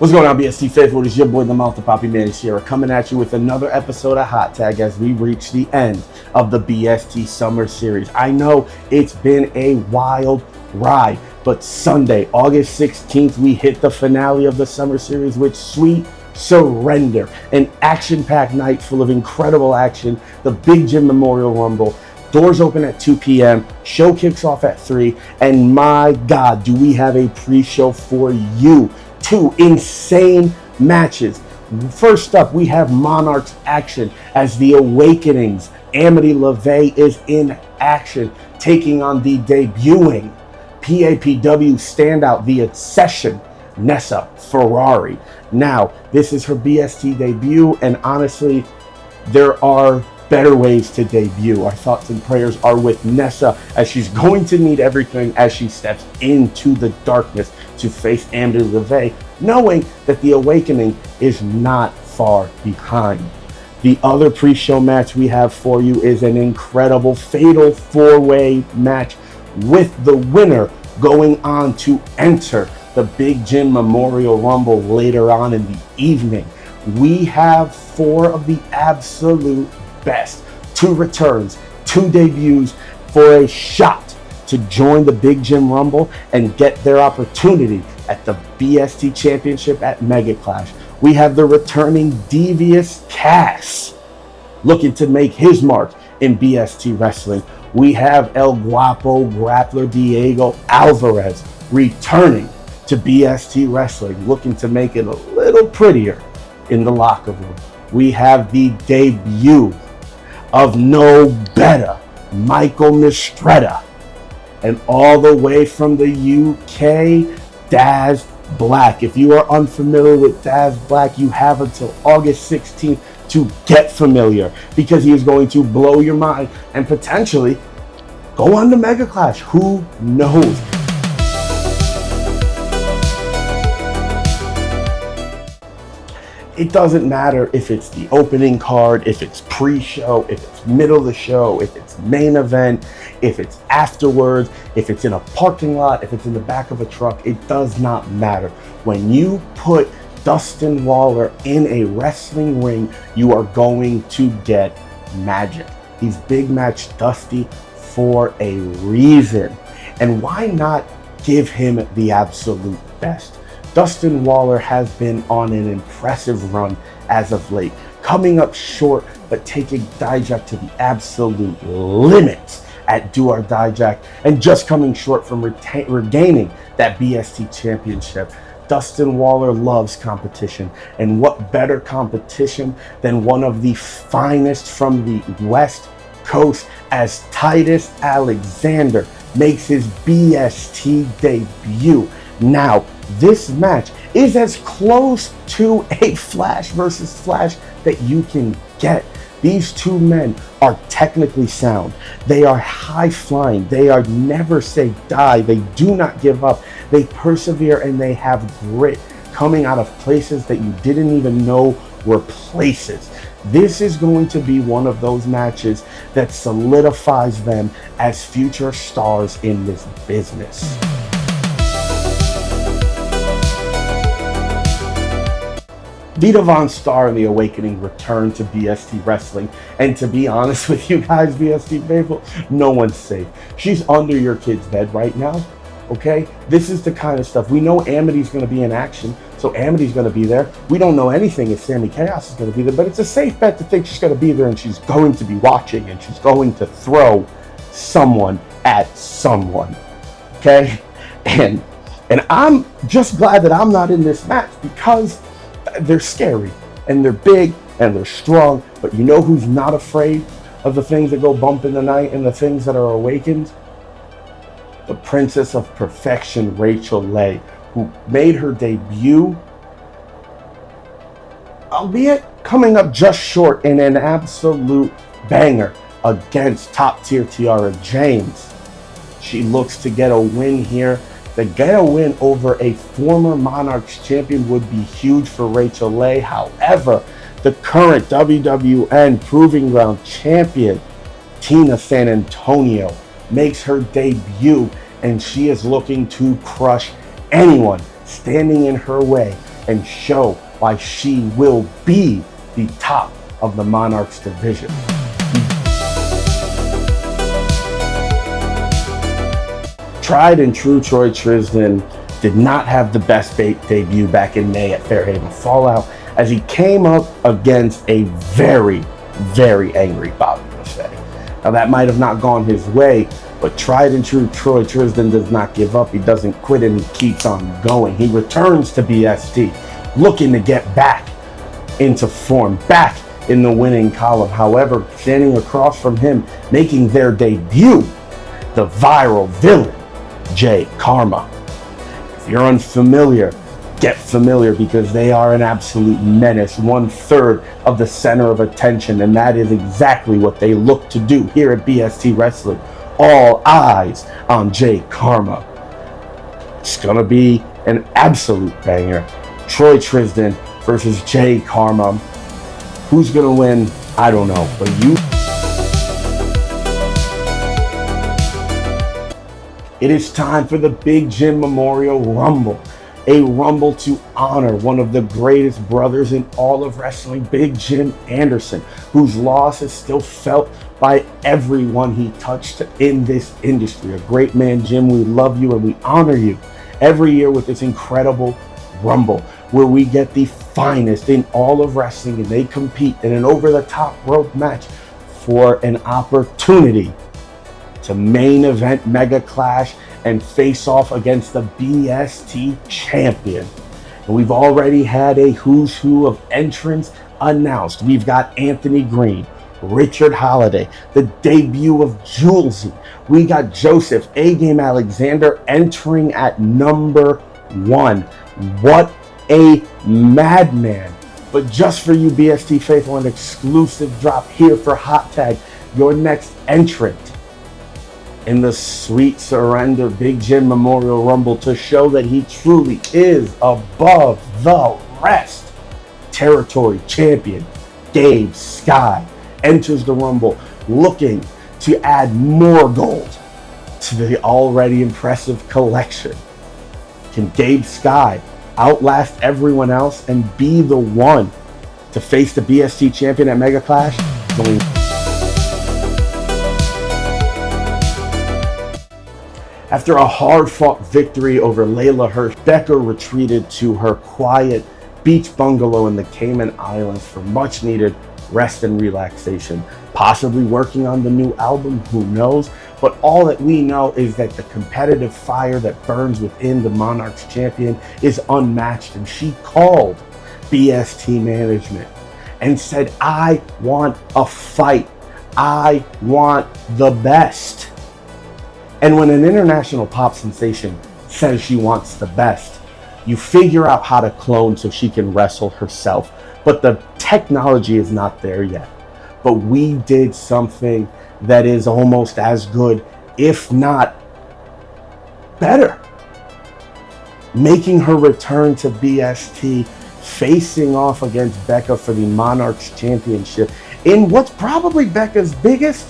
What's going on, BST faithful? It is your boy, the Mouth of Poppy, Manny Sierra, coming at you with another episode of Hot Tag as we reach the end of the BST Summer Series. I know it's been a wild ride, but Sunday, August 16th, we hit the finale of the Summer Series with Sweet Surrender, an action-packed night full of incredible action, the Big Jym Memorial Rumble. Doors open at 2 p.m., show kicks off at 3, and my God, do we have a pre-show for you. Two insane matches. First up, we have Monarch's action as the Awakenings. Amity LaVey is in action, taking on the debuting PAPW standout, the Accession, Nessa Ferrari. Now, this is her BST debut, and honestly, there are better ways to debut. Our thoughts and prayers are with Nessa as she's going to need everything as she steps into the darkness to face Amity LaVey, knowing that the Awakening is not far behind. The other pre-show match we have for you is an incredible fatal four-way match with the winner going on to enter the Big Jym Memorial Rumble later on in the evening. We have four of the absolute best, two returns, two debuts for a shot to join the Big Jym Rumble and get their opportunity at the BST Championship at Mega Clash. We have the returning Devious Cass looking to make his mark in BST Wrestling. We have El Guapo grappler Diego Alvarez returning to BST Wrestling, looking to make it a little prettier in the locker room. We have the debut of no better Michael Mistretta, and all the way from the UK, Daz Black. If you are unfamiliar with Daz Black, you have until August 16th to get familiar, because he is going to blow your mind and potentially go on to Mega Clash. Who knows? It doesn't matter if it's the opening card, if it's pre-show, if it's middle of the show, if it's main event, if it's afterwards, if it's in a parking lot, if it's in the back of a truck. It does not matter. When you put Dustin Waller in a wrestling ring, you are going to get magic. He's Big Match Dusty for a reason. And why not give him the absolute best? Dustin Waller has been on an impressive run as of late, coming up short but taking DIJAK to the absolute limits at Do or DIJAK, and just coming short from regaining that BST championship. Dustin Waller loves competition, and what better competition than one of the finest from the West Coast as Titus Alexander makes his BST debut. Now, this match is as close to a Flash versus Flash that you can get. These two men are technically sound. They are high flying. They are never say die. They do not give up. They persevere, and they have grit coming out of places that you didn't even know were places. This is going to be one of those matches that solidifies them as future stars in this business. Vita Von Star and the Awakening return to BST Wrestling, and to be honest with you guys, BST faithful, no one's safe. She's under your kid's bed right now, okay? This is the kind of stuff. We know Amity's going to be in action, so Amity's going to be there. We don't know anything if Sammy Chaos is going to be there, but it's a safe bet to think she's going to be there, and she's going to be watching, and she's going to throw someone at someone, okay? And I'm just glad that I'm not in this match, because they're scary and they're big and they're strong, but you know who's not afraid of the things that go bump in the night and the things that are awakened? The Princess of Perfection, Rachel Leigh, who made her debut, albeit coming up just short, in an absolute banger against top tier Tiara James. She looks to get a win here. To get a win over a former Monarchs champion would be huge for Rachel Leigh. However, the current WWN Proving Ground champion, Tina San Antonio, makes her debut, and she is looking to crush anyone standing in her way and show why she will be the top of the Monarch's division. Tried and true Troy Tristan did not have the best debut back in May at Fairhaven Fallout, as he came up against a very, very angry Bobby Buffet. Now that might have not gone his way, but tried and true Troy Tristan does not give up. He doesn't quit and he keeps on going. He returns to BST, looking to get back into form, back in the winning column. However, standing across from him, making their debut, the viral villain, Jay Karma. If you're unfamiliar, get familiar, because they are an absolute menace, 1/3 of the center of attention, and that is exactly what they look to do here at BST Wrestling. All eyes on Jay Karma. It's gonna be an absolute banger. Troy Tristan versus Jay Karma. Who's gonna win? I don't know, but you. It is time for the Big Jym Memorial Rumble. A rumble to honor one of the greatest brothers in all of wrestling, Big Jim Anderson, whose loss is still felt by everyone he touched in this industry. A great man, Jim. We love you and we honor you every year with this incredible rumble, where we get the finest in all of wrestling and they compete in an over-the-top rope match for an opportunity to main event Mega Clash and face off against the BST champion. And we've already had a who's who of entrants announced. We've got Anthony Green, Richard Holliday, the debut of Julesy. We got Joseph A-Game Alexander entering at number 1. What a madman. But just for you BST faithful, an exclusive drop here for Hot Tag, your next entrant in the sweet surrender Big Jym Memorial Rumble, to show that he truly is above the rest. Territory champion Gabe Sky enters the Rumble looking to add more gold to the already impressive collection. Can Gabe Sky outlast everyone else and be the one to face the BST champion at Mega Clash? After a hard-fought victory over Layla Hirsch, Becca retreated to her quiet beach bungalow in the Cayman Islands for much-needed rest and relaxation, possibly working on the new album, who knows? But all that we know is that the competitive fire that burns within the Monarch's champion is unmatched, and she called BST management and said, I want a fight. I want the best. And when an international pop sensation says she wants the best, you figure out how to clone so she can wrestle herself. But the technology is not there yet. But we did something that is almost as good, if not better. Making her return to BST, facing off against Becca for the Monarch's championship in what's probably Becca's biggest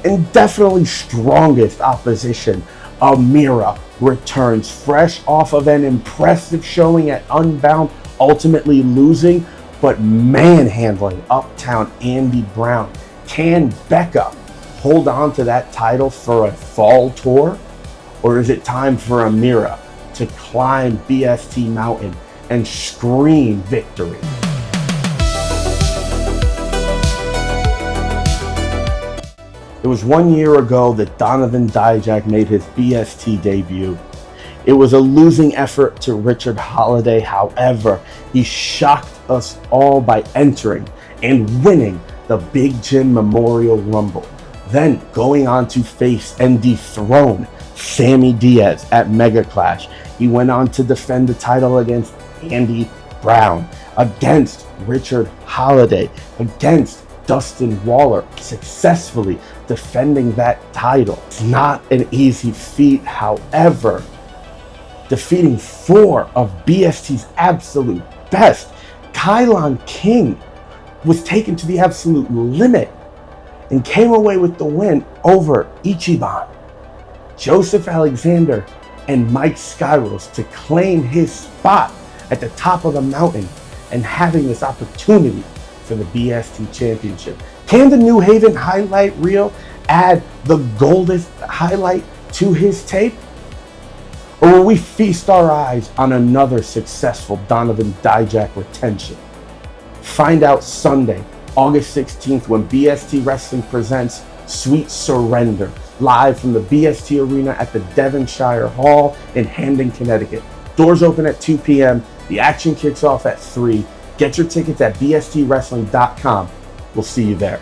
and definitely strongest opposition. AMIRA returns fresh off of an impressive showing at Unbound, ultimately losing, but manhandling Uptown Andy Brown. Can Becca hold on to that title for a fall tour? Or is it time for AMIRA to climb BST Mountain and scream victory? It was 1 year ago that Donovan DIJAK made his BST debut. It was a losing effort to Richard Holliday. However, he shocked us all by entering and winning the Big Jym Memorial Rumble, then going on to face and dethrone Sammy Diaz at Mega Clash. He went on to defend the title against Andy Brown, against Richard Holliday, against Dustin Waller, successfully defending that title. It's not an easy feat, however, defeating 4 of BST's absolute best. Kylon King was taken to the absolute limit and came away with the win over ICHIBAN, Joseph Alexander, and Mike Skyros to claim his spot at the top of the mountain and having this opportunity for the BST Championship? Can the New Haven highlight reel add the Goldust highlight to his tape? Or will we feast our eyes on another successful Donovan DIJAK retention? Find out Sunday, August 16th, when BST Wrestling presents Sweet Surrender, live from the BST Arena at the Devonshire Hall in Hamden, Connecticut. Doors open at 2 p.m. The action kicks off at 3. Get your tickets at bstwrestling.com. We'll see you there.